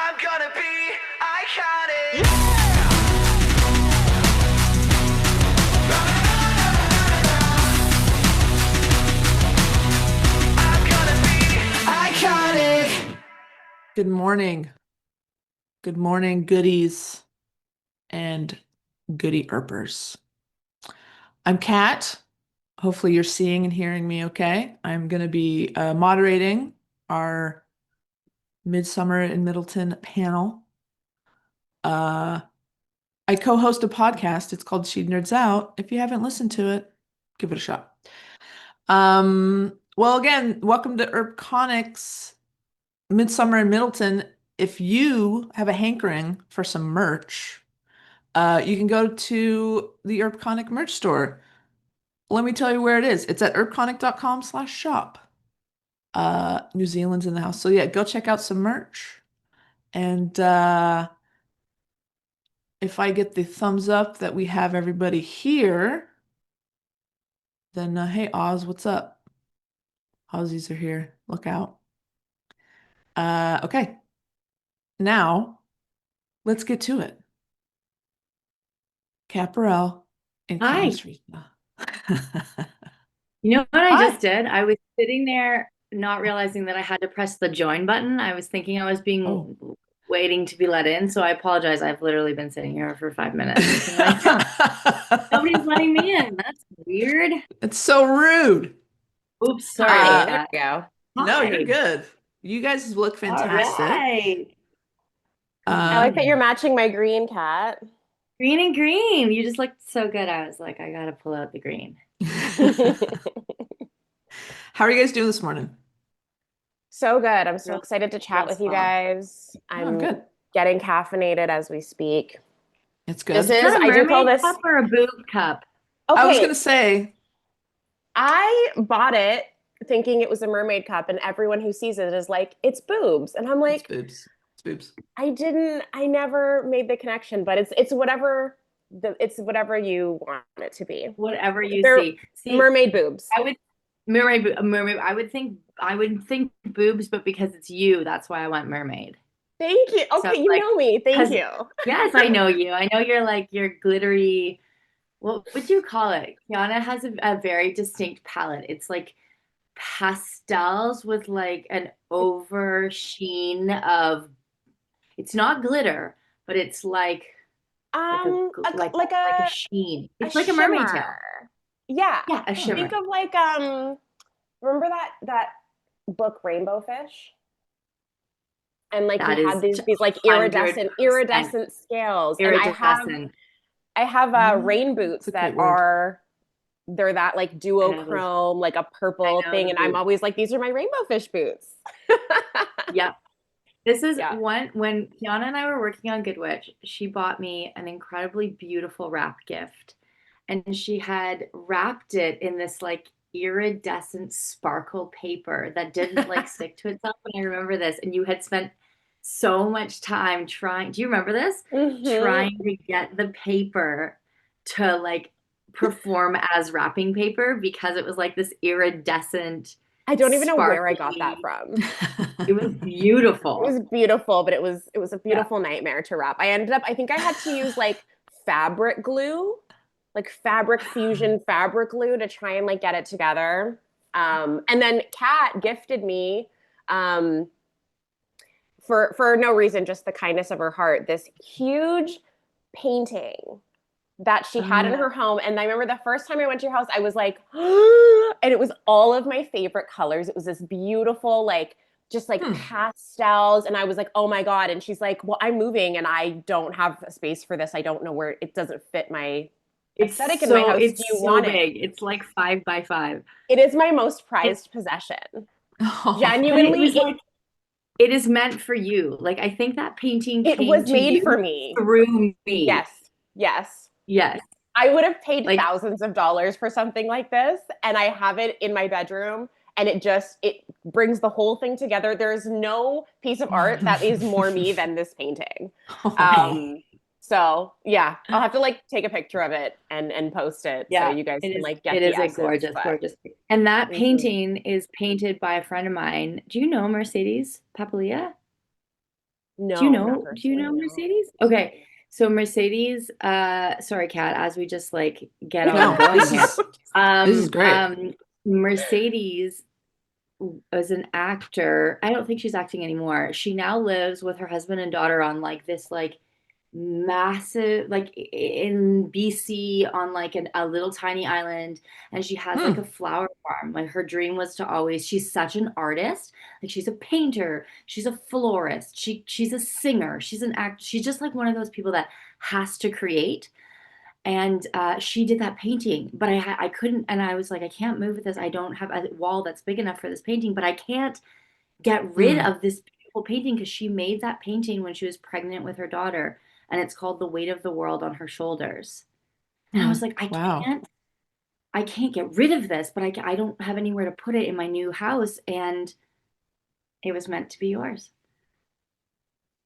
I'm gonna be iconic. I'm gonna be iconic. Good morning. Good morning, goodies and goody erpers. I'm Kat. Hopefully you're seeing and hearing me okay. I'm going to be moderating our Midsummer in Middleton panel. Uh, I co-host a podcast. It's called She Nerds Out. If you haven't listened to it, give it a shot. Well, again, welcome to EarpConic's Midsummer in Middleton. If you have a hankering for some merch, you can go to the EarpConic merch store. Let me tell you where it is. It's at earpconic.com/shop. New Zealand's in the house. So yeah, go check out some merch. And if I get the thumbs up that we have everybody here, then hey Oz, what's up? Aussies are here. Look out. Okay. Now let's get to it. Kat Barrell and Kyana Hi. Teresa. You know what I Hi. just did? I was sitting there not realizing that I had to press the join button. I was thinking I was Oh. waiting to be let in, so I apologize. I've literally been sitting here for 5 minutes. I'm like, huh, nobody's letting me in. That's weird. It's so rude. Oops, sorry Hi, about there that. we go. No, you're Hi. good. You guys look All fantastic. right. I like that you're Um, matching my green cat. Green and green. You just looked so good. I was like, I gotta pull out the green. how are you guys doing this morning? So good. I'm so Real, excited to real chat with you small. guys. Oh, I'm good. getting caffeinated as we speak. It's This good. Is is, that a I do call mermaid this, cup or a boob cup? I was okay, gonna say, I bought it thinking it was a mermaid cup, and everyone who sees it is like, it's boobs. And I'm it's like, boobs. It's boobs. I never made the connection, but it's whatever it's whatever you want it to be. Whatever you They're see. See, mermaid boobs. I would mermaid. I would think boobs, but because it's you, that's why I went mermaid. Thank you. So Okay, it's you like, know me. Thank because you. yes, I know you. I know you're like your glittery. What would you call it? Kiana has a very distinct palette. It's like pastels with like an over sheen of. It's not glitter, but it's like a sheen. A It's like a mermaid tail. shimmer. Yeah. Yeah, a Think shimmer. of like remember that book Rainbow Fish? And like he That had is these like 100% iridescent scales. And iridescent. I have rain It's boots a that great word. are they're that like I know those. duochrome, like a I purple know thing. the And I'm boots. always like, these are my rainbow fish boots. Yep. This is Yeah. one when Kiana and I were working on Good Witch, she bought me an incredibly beautiful wrap gift. And she had wrapped it in this like iridescent sparkle paper that didn't like stick to itself. And I remember this. And you had spent so much time trying, do you remember this? Hmm. Trying to get the paper to like perform as wrapping paper because it was like this iridescent, I don't even know where I got that sparkly. from. It was It was beautiful. beautiful, but it was a Yeah. beautiful nightmare to wrap. I think I had to use like fabric glue, like fabric fusion fabric glue to try and like get it together. And then Kat gifted me um for no reason, just the kindness of her heart, this huge painting that she had in Oh, her home. And I remember the first time I went to your house, I was like, and it was all of my favorite colors. It was this beautiful, like, just like hmm. pastels. And I was like, oh my God. And she's like, well, I'm moving and I don't have a space for this. I don't know where it doesn't fit my aesthetic in my house. Do you It's so want it? big. It's like 5 by 5. It is my most It prized possession. but it Genuinely, was like it is meant for you. Like I think that painting it came was to made for you me. through me. Yes. Yes. Yes. I would have paid Like thousands of dollars for something like this, and I have it in my bedroom, and it brings the whole thing together. There's no piece of art that is more me than this painting. Oh. Um, so yeah, I'll have to like take a picture of it and post it so yeah, you guys can like get it the is a essence. gorgeous, But gorgeous. And that mhm. painting is painted by a friend of mine. Do you know Mercedes Papalia? No, not Do you personally, know no. Mercedes? Okay. So Mercedes, sorry, Kat, as we just like get all No, going this here. is great. Mercedes was an actor. I don't think she's acting anymore. She now lives with her husband and daughter on like this like massive like in BC on like a little tiny island, and she has like Hmm. a flower farm. Like her dream was to always, she's such an artist. Like she's a painter, she's a florist, she's a singer, she's an act, she's just like one of those people that has to create. And she did that painting, but I couldn't, and I was like, I can't move with this. I don't have a wall that's big enough for this painting, but I can't get rid Hmm. of this beautiful painting because she made that painting when she was pregnant with her daughter, and it's called The Weight of the World on Her Shoulders. And I Hmm. was like, Wow. I can't get rid of this, but I don't have anywhere to put it in my new house, and it was meant to be yours.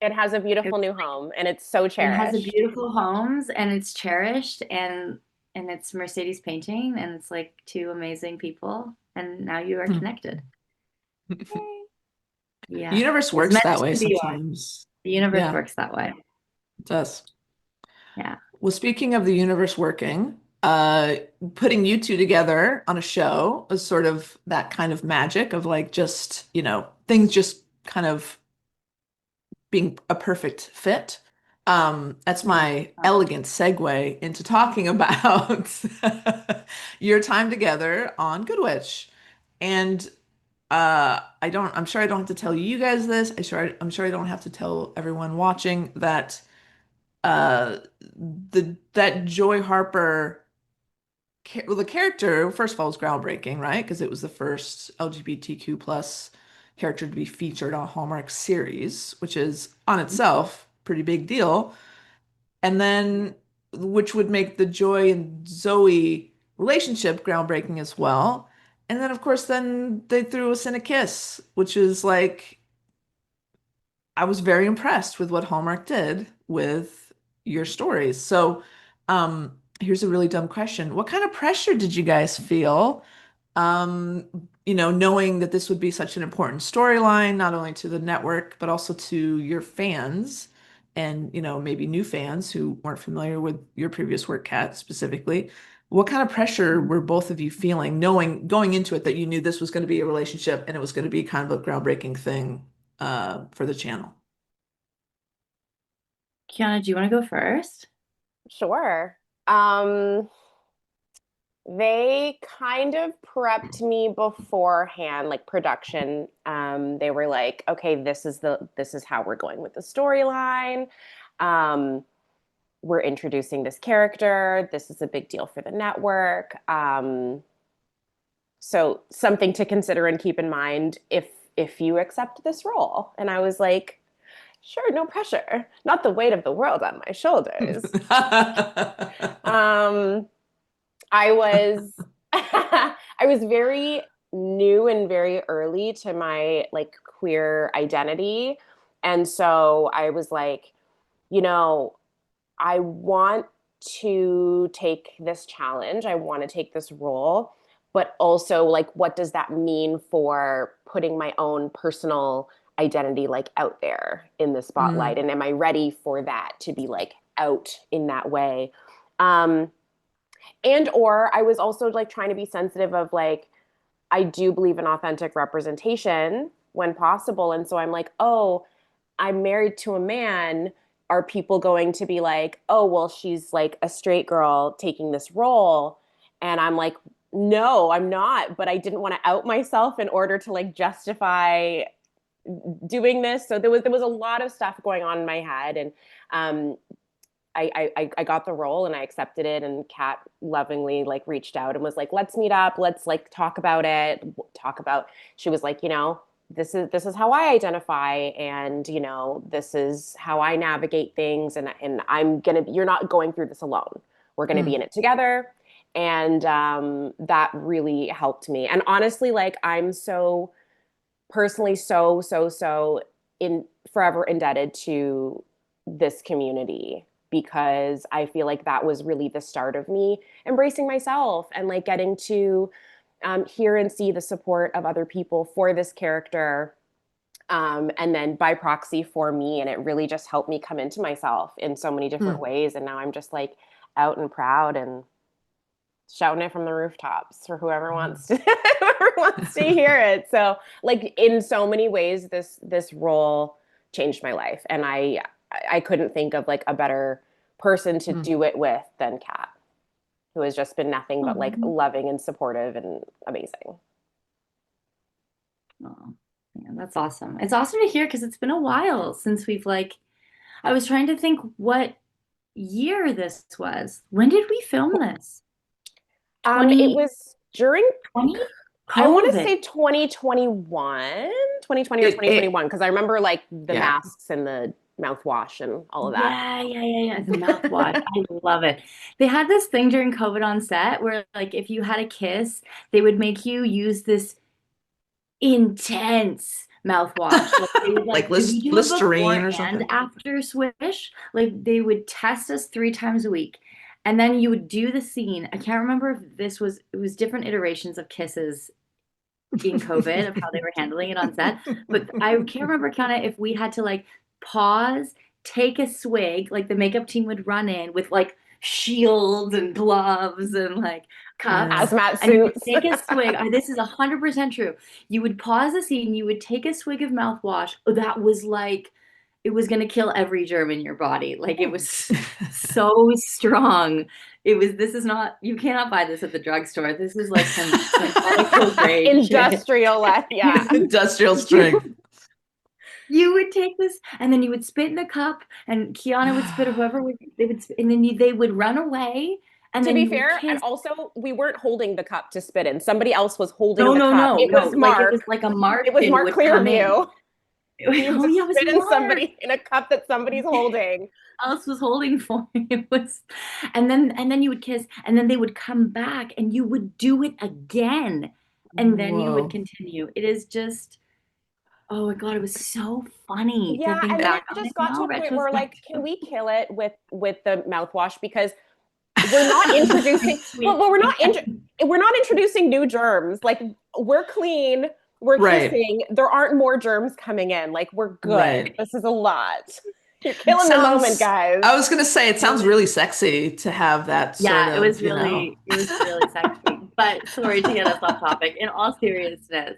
It has a It, beautiful new home and it's so it has a cherished. beautiful homes, and it's cherished, and it's Mercedes painting, and it's like two amazing people, and now you are Hmm. connected. Yay. The Yeah, universe it's works meant that way to be yours. sometimes. The universe Yeah, works that way. it does. Yeah. Well, speaking of the universe working, putting you two together on a show is sort of that kind of magic of like just, things just kind of being a perfect fit. That's Oh my my God. elegant segue into talking about your time together on Good Witch. And I'm sure I don't have to tell you guys this. I'm sure I don't have to tell everyone watching that that Joy Harper well, the character, first of all, was groundbreaking, right? Because it was the first LGBTQ plus character to be featured on a Hallmark series, which is on itself pretty big deal. And then, which would make the Joy and Zoe relationship groundbreaking as well. And then, of course, then they threw us in a kiss, which is like I was very impressed with what Hallmark did with your stories. So, here's a really dumb question. What kind of pressure did you guys feel, knowing that this would be such an important storyline, not only to the network, but also to your fans and, maybe new fans who weren't familiar with your previous work, Kat, specifically. What kind of pressure were both of you feeling, knowing going into it that you knew this was going to be a relationship and it was going to be kind of a groundbreaking thing for the channel? Kiana, do you want to go first? Sure. Um, they kind of prepped me beforehand, like production. They were like, okay, this is how we're going with the storyline. Um, we're introducing this character. This is a big deal for the network. So something to consider and keep in mind if you accept this role. And I was like, sure, no pressure. Not the weight of the world on my shoulders. Um, I was I was very new and very early to my like queer identity. And so I was like, you know, I want to take this challenge. I want to take this role, but also like what does that mean for putting my own personal identity like out there in the spotlight? Mm, And am I ready for that to be like out in that way? Um, and or I was also like trying to be sensitive of like I do believe in authentic representation when possible. And so I'm like, oh, I'm married to a man. Are people going to be like, oh, well, she's like a straight girl taking this role? And I'm like, no, I'm not. But I didn't want to out myself in order to like justify doing this. So there was a lot of stuff going on in my head. And um, I got the role and I accepted it. And Kat lovingly like reached out and was like, let's meet up. Let's like talk about it. Talk about, she was like, this is how I identify, and this is how I navigate things, and you're not going through this alone. We're gonna be mm, in it together. And that really helped me. And honestly, like I'm so personally so in forever indebted to this community because I feel like that was really the start of me embracing myself and like getting to hear and see the support of other people for this character. and then by proxy for me. And it really just helped me come into myself in so many different ways. And now I'm just like out and proud and shouting it from the rooftops for whoever wants to whoever wants to hear it. So like in so many ways, this role changed my life. And I couldn't think of like a better person to do it with than Kat, who has just been nothing but like loving and supportive and amazing. Oh, man, that's awesome. It's awesome to hear because it's been a while since we've like, I was trying to think what year this was. When did we film this? It was during 20? I want to COVID. say 2021, 2020 or 2021, because I remember like the masks and the mouthwash and all of that. Yeah. The mouthwash. I love it. They had this thing during COVID on set where like if you had a kiss, they would make you use this intense mouthwash. Like they would Like did we do a Listerine before or something? and after swish? Like they would test us 3 times a week. And then you would do the scene. I can't remember if it was different iterations of kisses in COVID of how they were handling it on set. But I can't remember, Kiana, if we had to like pause, take a swig, like the makeup team would run in with like shields and gloves and like cups. Hazmat And you would suits. take a swig. This is 100% true. You would pause the scene, you would take a swig of mouthwash. That was like, it was going to kill every germ in your body. Like it was so strong. This is not, you cannot buy this at the drugstore. This is like some medical grade Industrial, yeah. Industrial strength. You would take this and then you would spit in a cup and Kiana would spit or whoever they would spit, and then they would run away. And to then be you would fair, kiss. And also we weren't holding the cup to spit in. Somebody else was holding the cup. No. It was Mark. Like it was like a Mark. It was Mark Clearview. It was spit in Mark. somebody in a cup that somebody's holding. Else was holding for me. It was, and then you would kiss, and then they would come back, and you would do it again, and then you would continue. It is just, oh my God, it was so funny. Yeah, and then it just got to a point where like, can we kill it with the mouthwash because we're not introducing, well, we're not introducing new germs. Like we're clean. We're kissing. There aren't more germs coming in. Like we're good. Right. This is a lot. You're killing the moment, guys. I was gonna say it sounds really sexy to have that. It was really sexy. But sorry to get us off topic. In all seriousness,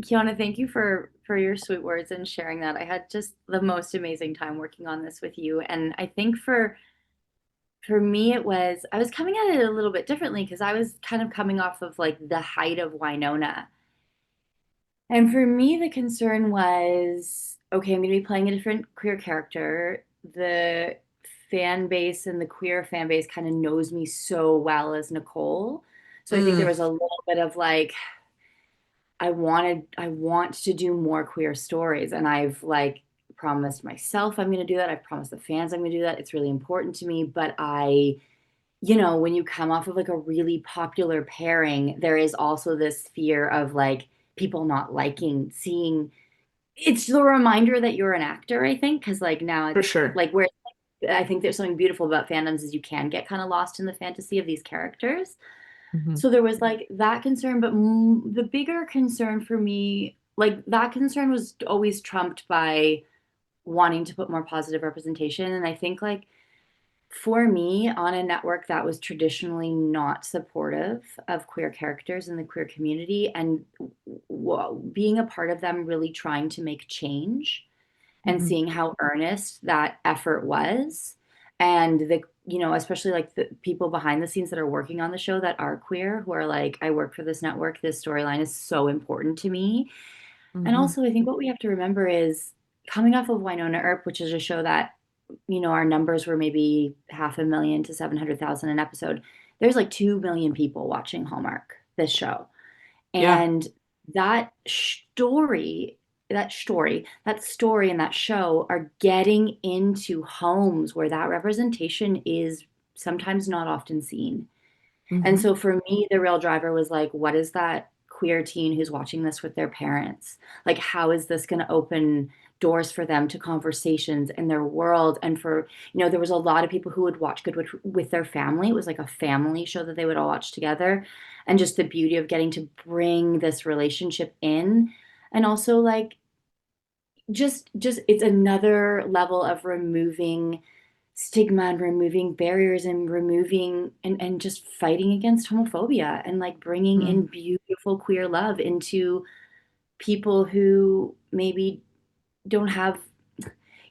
Kiana, thank you for your sweet words and sharing that. I had just the most amazing time working on this with you, and I think for me I was coming at it a little bit differently because I was kind of coming off of like the height of Winona. And for me, the concern was, okay, I'm going to be playing a different queer character. The fan base and the queer fan base kind of knows me so well as Nicole. So I think there was a little bit of like, I want to do more queer stories. And I've like promised myself I'm going to do that. I've promised the fans I'm going to do that. It's really important to me. But when you come off of like a really popular pairing, there is also this fear of like, people not seeing it's the reminder that you're an actor, I think, because like now it's for sure like where I think there's something beautiful about fandoms is you can get kind of lost in the fantasy of these characters. So there was like that concern, but the bigger concern for me, like that concern was always trumped by wanting to put more positive representation. And I think like for me, on a network that was traditionally not supportive of queer characters in the queer community and being a part of them really trying to make change and seeing how earnest that effort was, and especially like the people behind the scenes that are working on the show that are queer, who are like, I work for this network, this storyline is so important to me. And also I think what we have to remember is coming off of Winona Earp, which is a show that our numbers were maybe 500,000 to 700,000 an episode. There's like 2 million people watching Hallmark, this show. And that story and that show are getting into homes where that representation is sometimes not often seen. And so for me, the real driver was like, what is that queer teen who's watching this with their parents? Like, how is this going to open doors for them to conversations in their world? And for, there was a lot of people who would watch Good Witch with their family. It was like a family show that they would all watch together. and just the beauty of getting to bring this relationship in. And also like just it's another level of removing stigma and removing barriers and removing and just fighting against homophobia and like bringing in Mm. beautiful queer love into people who maybe don't have,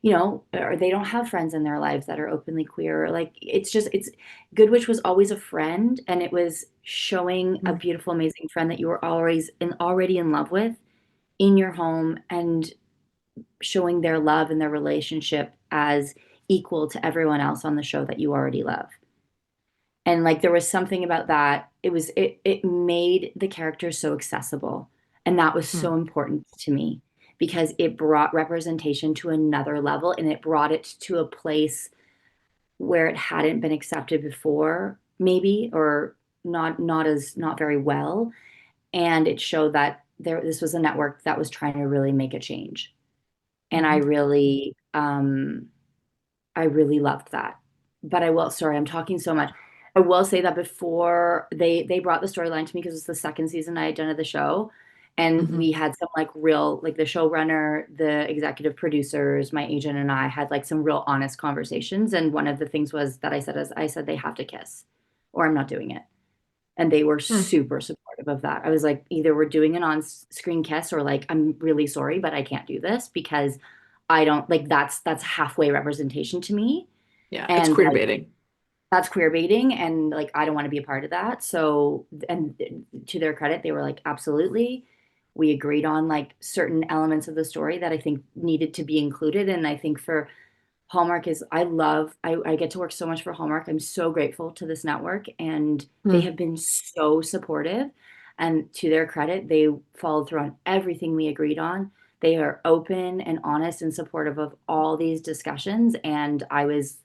or they don't have friends in their lives that are openly queer. Or like it's Good Witch was always a friend, and it was showing a Mm. beautiful, amazing friend that you were already in love with in your home, and showing their love and their relationship as equal to everyone else on the show that you already love. And like there was something about that. It made the characters so accessible. And that was Mm. so important to me because it brought representation to another level, and it brought it to a place where it hadn't been accepted before, maybe, or not very well. And it showed that this was a network that was trying to really make a change. And Mhm. I really loved that. But sorry, I'm talking so much. I will say that before they brought the storyline to me, because it's the second season I had done of the show, and Mhm. we had some like real, like the showrunner, the executive producers, my agent, and I had like some real honest conversations. And one of the things was that I said they have to kiss, or I'm not doing it. And they were Mm. super supportive of that. I was like, either we're doing an on-screen kiss, or like, I'm really sorry, but I can't do this because I don't like that's halfway representation to me. Yeah, it's And queer like baiting. that's queer baiting, and like I don't want to be a part of that. So, and to their credit, they were like, absolutely. We agreed on like certain elements of the story that I think needed to be included. And I think for Hallmark is I get to work so much for Hallmark. I'm so grateful to this network, and they Mm. have been so supportive. And to their credit, they followed through on everything we agreed on. They are open and honest and supportive of all these discussions. And I was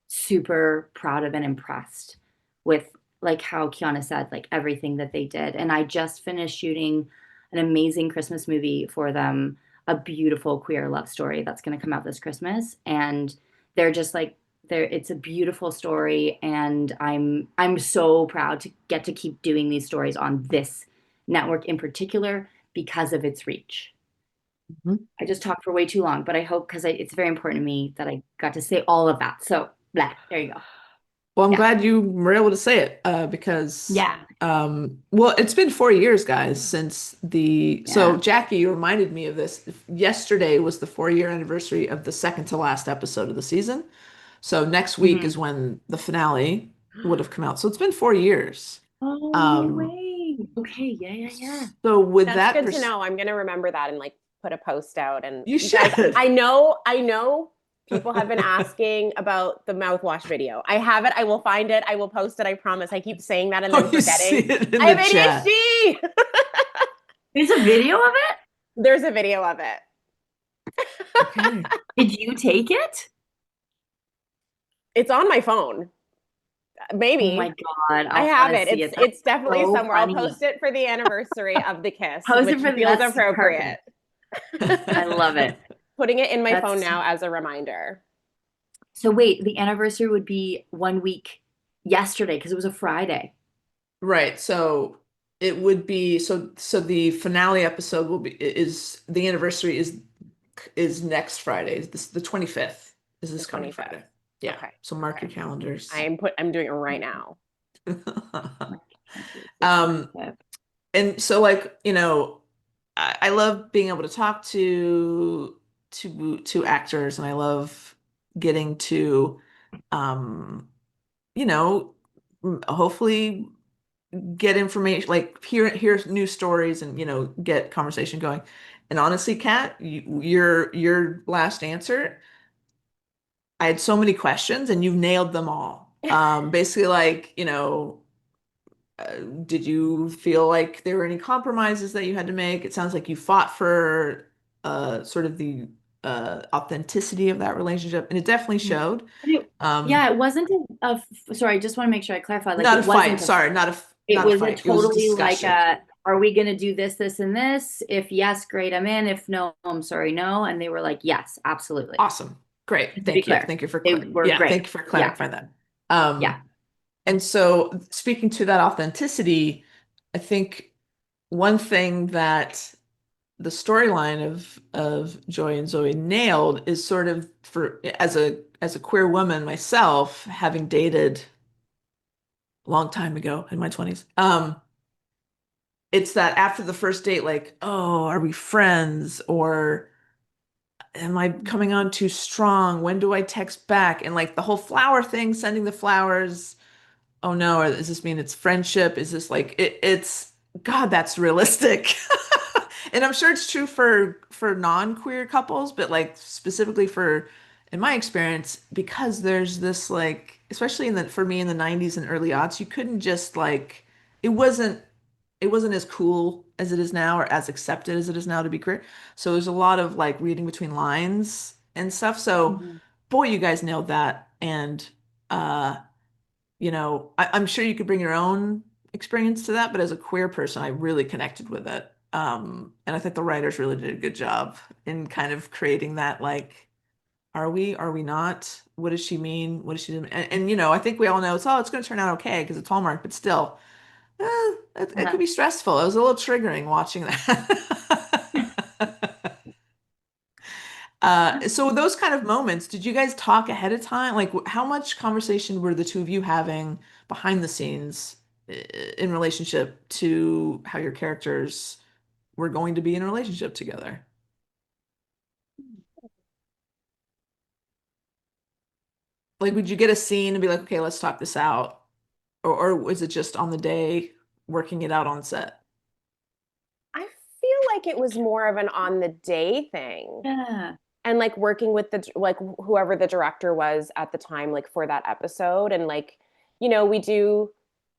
super proud of and impressed with, like how Kiana said, like everything that they did. And I just finished shooting an amazing Christmas movie for them, a beautiful queer love story that's going to come out this Christmas. And they're just like it's a beautiful story, and I'm so proud to get to keep doing these stories on this network in particular because of its reach. Mhm. I just talked for way too long, but I hope, because it's very important to me that I got to say all of that. So, blah, there you go. Well, I'm Yeah. glad you were able to say it because, Yeah. well, it's been 4 years, guys, since so Yeah. Jackie, you reminded me of this. Yesterday was the 4-year anniversary of the second to last episode of the season. So next week Mhm. is when the finale would have come out. So it's been 4 years. Oh, no Um, way. Okay. Yeah. Yeah. Yeah. so with That's that, good to know. I'm gonna remember that and like put a post out. And you you guys, should. I know people have been asking about the mouthwash video. I have it. I will find it. I will post it. I promise. I keep saying that and then Oh, you see forgetting. it in I the have chat. ADHD. There's a video of it? There's a video of it. Okay. Did you take it? It's on my phone. Oh my Maybe. God. I I'll have gotta it. see It's it. That's it's definitely so somewhere. I'll funny. post it for the anniversary of the kiss, Post it which for feels that's appropriate. perfect. I love it. Putting it in my phone That's now as a reminder. so wait, the anniversary would be 1 week yesterday because it was a Friday. Right. So it would be so the finale episode will be is the anniversary is next Friday. This the 25th is The this coming 25th. Friday. Yeah. Okay. So mark Okay. your calendars. I'm doing it right now. The Um 25th. and so like, I love being able to talk to actors, and I love getting to um you know hopefully get information, like hear new stories, and get conversation going. And honestly, Kat, your last answer, I had so many questions and you've nailed them all. Basically, like, did you feel like there were any compromises that you had to make? It sounds like you fought for sort of the authenticity of that relationship, and it definitely showed. Yeah, Um, it wasn't sorry, I just want to make sure I clarify. Like Not a it fight. wasn't a Sorry, it not a was a fight. It was a totally like discussion. are we gonna do this, this, and this? If yes, great, I'm in. If no, I'm sorry, no. And they were like, yes, absolutely. Awesome. Great. Just to be Thank you. clear, Thank you for they clar were yeah, great. thank you for Yeah, clarifying that. yeah. And so speaking to that authenticity, I think one thing that the storyline of Joy and Zoe nailed is sort of for as a queer woman myself, having dated a long time ago in my 20s. It's that after the first date, like, oh, are we friends? Or am I coming on too strong? When do I text back? And like the whole flower thing, sending the flowers. Oh no, or does this mean it's friendship? Is this like it's God, that's realistic. And I'm sure it's true for non-queer couples, but like specifically for in my experience, because there's this like, especially in the for me in the 90s and early aughts, you couldn't just like it wasn't it wasn't as cool as it is now or as accepted as it is now to be queer. So there's a lot of like reading between lines and stuff. So Mhm. boy, you guys nailed that. And uh I'm sure you could bring your own experience to that, but as a queer person, I really connected with it. And I think the writers really did a good job in kind of creating that, like, are we not? What does she mean? What does she do? And I think we all know it's going to turn out okay because it's Hallmark, but still, it could Uh-huh. be stressful. It was a little triggering watching that. So those kind of moments, did you guys talk ahead of time? Like, how much conversation were the two of you having behind the scenes in relationship to how your characters were going to be in a relationship together? Like, would you get a scene and be like, okay, let's talk this out? Or was it just on the day working it out on set? I feel like it was more of an on the day thing. Yeah. And like working with the like whoever the director was at the time, like for that episode. And like, we do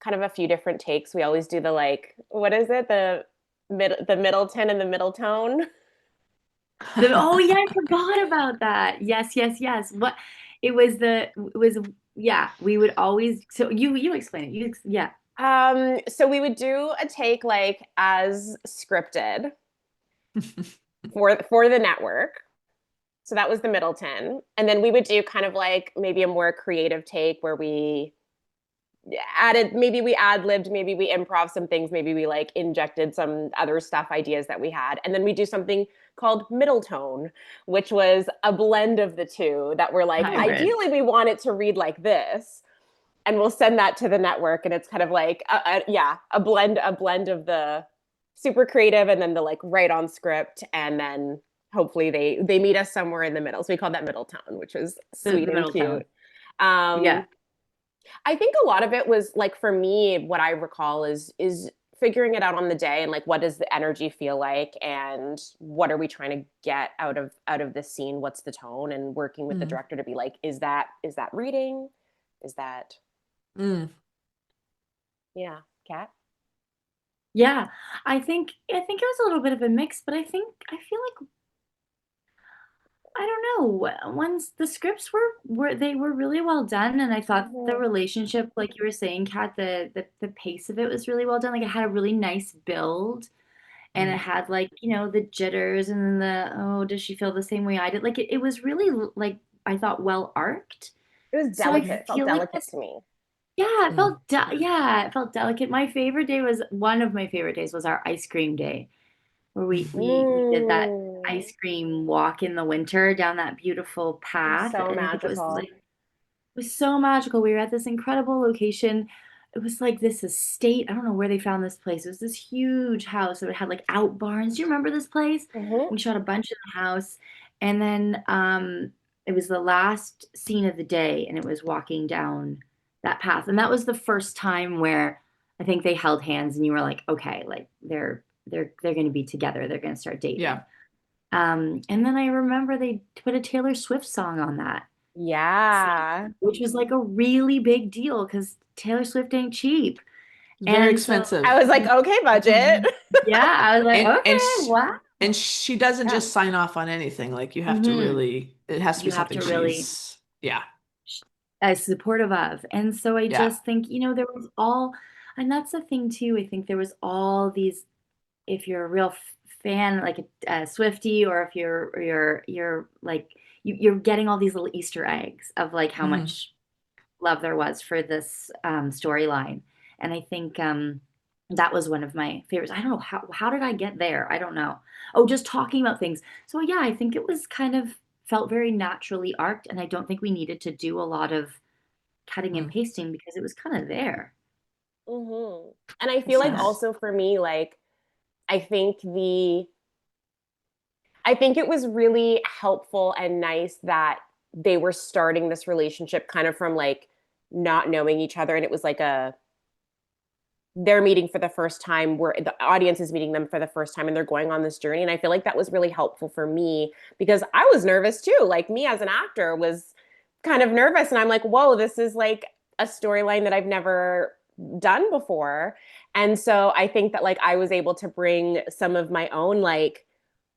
kind of a few different takes. We always do the like, what is it? The Middleton and the middle tone. Oh yeah, I forgot about that. Yes, yes, yes. Yeah, we would always so you explain it. Yeah. So we would do a take like as scripted for the network. So that was the Middleton. And then we would do kind of like maybe a more creative take where maybe we ad-libbed, maybe we improv some things, maybe we like injected some other stuff, ideas that we had. And then we do something called Middletone, which was a blend of the two that were like, Hybrid. ideally we want it to read like this. And we'll send that to the network. And it's kind of like, a blend of the super creative and then the like right on script. And then hopefully they meet us somewhere in the middle. So we called that Middletown, which was The sweet and middle cute. tone. Yeah. I think a lot of it was like for me, what I recall is figuring it out on the day and like what does the energy feel like and what are we trying to get out of this scene? What's the tone? And working with the Mm, director to be like, is that reading? Is that mm. yeah, Cat? Yeah. I think it was a little bit of a mix, but I feel like I don't know. Once the scripts were really well done, and I thought the Mhm. relationship, like you were saying, Kat, the pace of it was really well done. Like it had a really nice build, and it Mm. had like the jitters, and then does she feel the same way I did? Like it was really like I thought well arced. It was So I delicate. It felt feel like delicate to me. yeah, Mm. it felt delicate. One of my favorite days was our ice cream day where we did that Mm. ice cream walk in the winter down that beautiful It was path. so And I think magical. it was so magical. We were at this incredible location. It was like this estate. I don't know where they found this place. It was this huge house that had like out barns. Do you remember this place? Hmm. We shot a bunch in the house. And then it was the last scene of the day, and it was walking down that path. And that was the first time where I think they held hands and you were like, okay, like they're going to be together. They're going to start dating. Yeah. And then I remember they put a Taylor Swift song on that scene, Yeah. which was like a really big deal because Taylor Swift ain't cheap. Very And so, I expensive. was like, okay, budget. yeah, I was like, And okay, wow. she doesn't Yeah. just sign off on anything. Like you have to Hmm. really, it has to be You have something to really she's, yeah, supportive of. And so I yeah. just think, there was and that's the thing too. I think there was all these, if you're a real fan, like a Swiftie, or if you're like, you're getting all these little Easter eggs of like how Mhm. much love there was for this storyline. And I think That was one of my favorites. I don't know how did I get there? I don't know. Oh, just talking about things. So yeah, I think it was kind of felt very naturally arced, and I don't think we needed to do a lot of cutting and Mm, pasting because it was kind of there. Hmm. And I feel that's like nice. also for me, like, I think the I think it was really helpful and nice that they were starting this relationship kind of from like not knowing each other, and it was like a they're meeting for the first time, where the audience is meeting them for the first time, and they're going on this journey. And I feel like that was really helpful for me because I was nervous too. Like, me as an actor was kind of nervous, and I'm like, whoa, this is like a storyline that I've never done before. And so I think that like I was able to bring some of my own like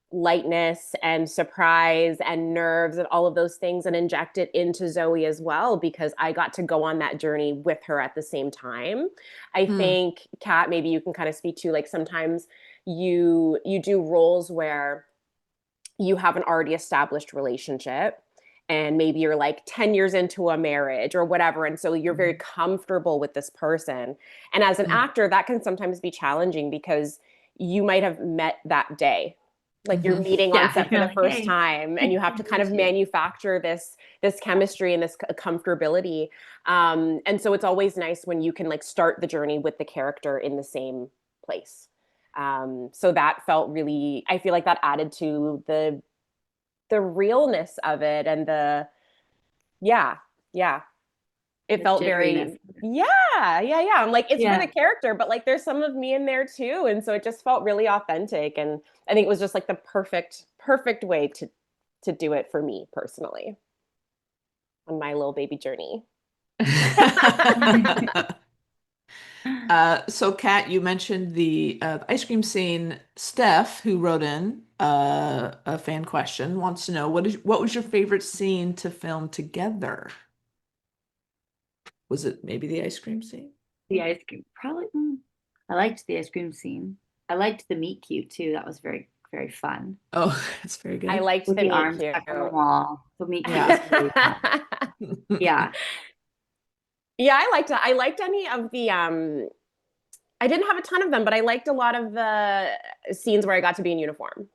lightness and surprise and nerves and all of those things and inject it into Zoe as well, because I got to go on that journey with her at the same time. I Mm, think, Kat, maybe you can kind of speak to like sometimes you do roles where you have an already established relationship, and maybe you're like 10 years into a marriage or whatever, and so you're very mm, comfortable with this person. And as an mm, actor, that can sometimes be challenging because you might have met that day, like you're mhm. meeting on Yeah, set for you're the like, first hey, time, and nice you have to to kind of meet you. manufacture this chemistry and this comfortability. And so it's always nice when you can like start the journey with the character in the same place. So that felt really, I feel like that added to the realness of it, and the yeah, yeah, it The felt jitteriness. very, yeah, I'm like, it's for the Yeah. character, but like there's some of me in there too, and so it just felt really authentic. And I think it was just like the perfect way to do it for me personally on my little baby journey. So Kat, you mentioned the ice cream scene. Steph, who wrote in a fan question, wants to know what was your favorite scene to film together? Was it maybe the ice cream scene? The ice cream, probably. I liked the ice cream scene. I liked the meet cute too. That was very, very fun. Oh, that's very I good. liked With the the meet arms cute. stuck on the wall. The meet cute was Yeah. really fun. Yeah. Yeah, I liked any of the I didn't have a ton of them, but I liked a lot of the scenes where I got to be in uniform.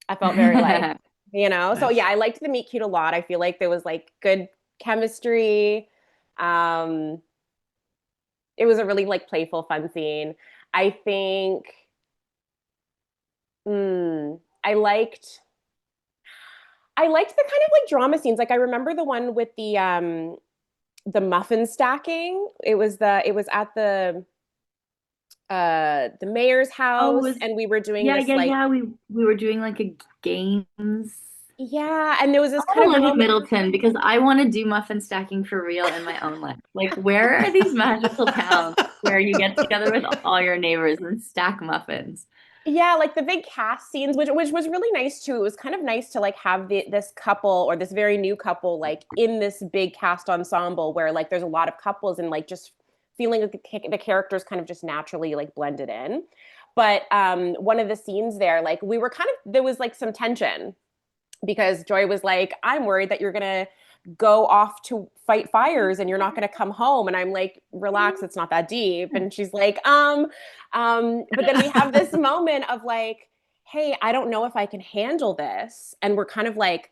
I felt very like, so yeah, Nice. I liked the meet cute a lot. I feel like there was like good chemistry. Um, it was a really like playful, fun scene. I think mm, I liked I liked the kind of like drama scenes. Like I remember the one with the muffin stacking. It was at the mayor's Oh, it house, was, and we were doing yeah, this yeah, like, yeah. We were doing like a games. yeah, and there was I this kind want of to live in moment. Middleton because I want to do muffin stacking for real in my own life. Like, where are these magical towns where you get together with all your neighbors and stack muffins? Yeah, like the big cast scenes, which was really nice too. It was kind of nice to like have this couple, or this very new couple, like in this big cast ensemble where like there's a lot of couples, and like just feeling like the characters kind of just naturally like blended in. But one of the scenes there, like we were kind of, there was like some tension because Joy was like, I'm worried that you're gonna go off to fight fires and you're not gonna come home. And I'm like, relax, it's not that deep. And she's like, but then we have this moment of like, hey, I don't know if I can handle this. And we're kind of like,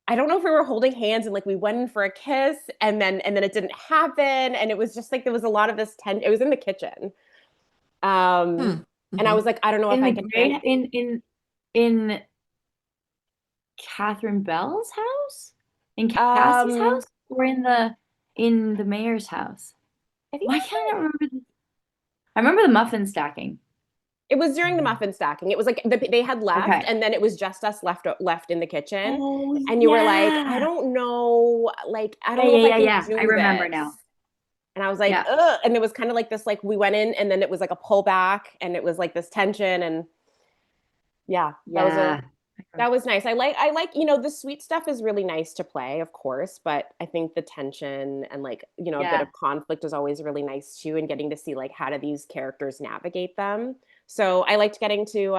I don't know if we were holding hands, and like we went in for a kiss, and then it didn't happen. And it was just like there was a lot of this tension. It was in the kitchen. Um Hmm. and I Hmm. was like, I don't know if In I the can handle. great in Catherine Bell's house? In Cassie's um house? Or in the mayor's house? I think Why can't I remember I remember the muffin stacking. it was during the muffin stacking. It was like they had left, Okay. and then it was just us left in the kitchen. Oh And you were like, I yeah. don't know, like I Yeah, don't know yeah, if I yeah, can yeah. I do remember this. now. And I was like, Yeah. ugh. And it was kind of like this, like we went in, and then it was like a pullback, and it was like this tension, and yeah, Yeah. that was nice. I like, the sweet stuff is really nice to play, of course, but I think the tension and like, a bit Yeah. of conflict is always really nice too, and getting to see like how do these characters navigate them. So I liked getting to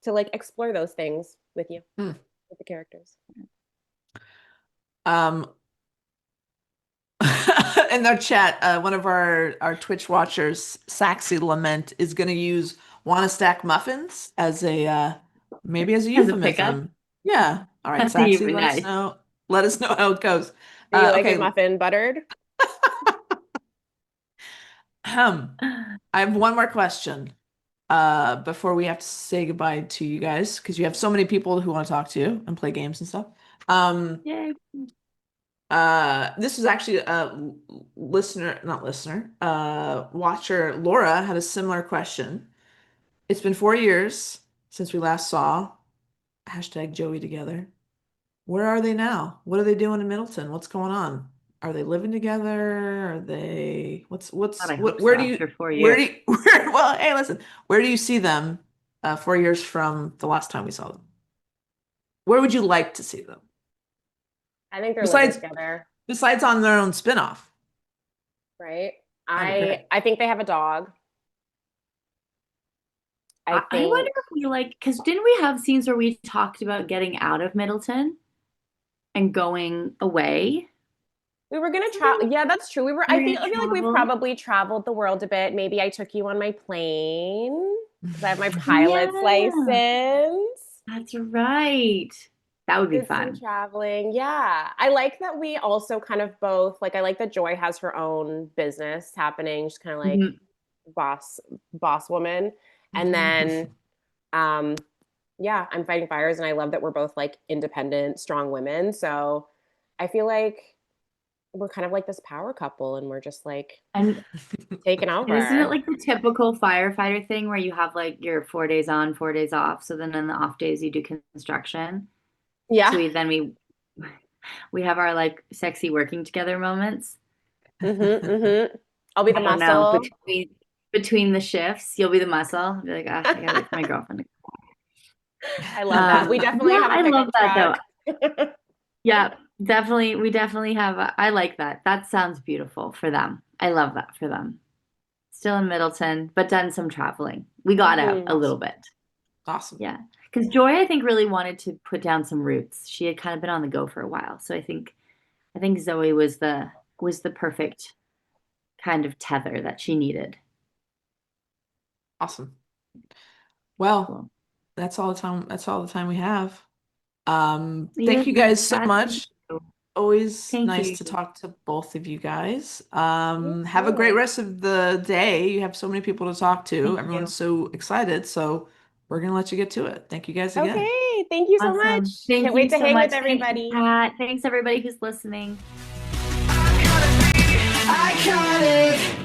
like explore those things with you, Hmm. with the characters. Um, in our chat, one of our Twitch watchers, Saxy Lament, is going to use "wanna stack muffins" as a maybe as a As a pickup. euphemism. Yeah. All right, That's even Saxy, let us nice. know. Let us know how it goes. Do you like Okay. a muffin buttered? I have one more question before we have to say goodbye to you guys because you have so many people who want to talk to you and play games and stuff. Yay. This is actually a listener, not listener, watcher Laura had a similar question. It's been 4 years since we last saw hashtag Joey together. Where are they now? What are they doing in Middleton? What's going on? Are they living together? Are they God, I hope where so do you after 4 where years. do you well, hey, listen, where do you see them 4 years from the last time we saw them? Where would you like to see them? I think they're living Besides together, besides on their own spin-off. right? That'd be great. I think they have a dog. I I think wonder if we like, because didn't we have scenes where we talked about getting out of Middleton and going away? we were gonna travel. Yeah, that's true. We were. We were I gonna feel like we've travel. probably traveled the world a bit. Maybe I took you on my plane because I have my Oh pilot's yeah, license. that's right. That would be Did some fun. traveling. Yeah. I like that we also kind of both like I like that Joy has her own business happening. She's kind of like Mhm. boss woman. And then yeah, I'm fighting fires and I love that we're both like independent, strong women. So I feel like we're kind of like this power couple and we're just like And taking isn't it over. like the typical firefighter thing where you have like your 4 days on, 4 days off? So then in the off days you do construction. So Yeah. we have our like sexy working together moments. Mm-hmm. I'll be the I don't know. muscle. Between the shifts, you'll be the muscle. I'll be like, ah, I gotta wait for my girlfriend to I love that. We definitely yeah, have a I love pickup that though. truck. Yeah, definitely. We definitely have. I like that. That sounds beautiful for them. I love that for them. Still in Middleton, but done some traveling. We got out a Mhm. little Awesome. bit. Awesome. Yeah, because Joy, I think, really wanted to put down some roots. She had kind of been on the go for a while, so I think Zoe was the perfect kind of tether that she needed. Awesome. Well, Cool. that's all the time we have. Thank Yes, you guys so Kat, thank much. you. Always Thank nice you. to talk to both of you guys. You Have a great too. rest of the day. You have so many people to talk to. Thank Everyone's you. so excited, so we're gonna let you get to it. Thank you guys again. Okay, thank you so Awesome. much. Thank Can't you wait to so hang much. with Thank you, everybody. Kat. Thanks everybody who's listening. I gotta be iconic.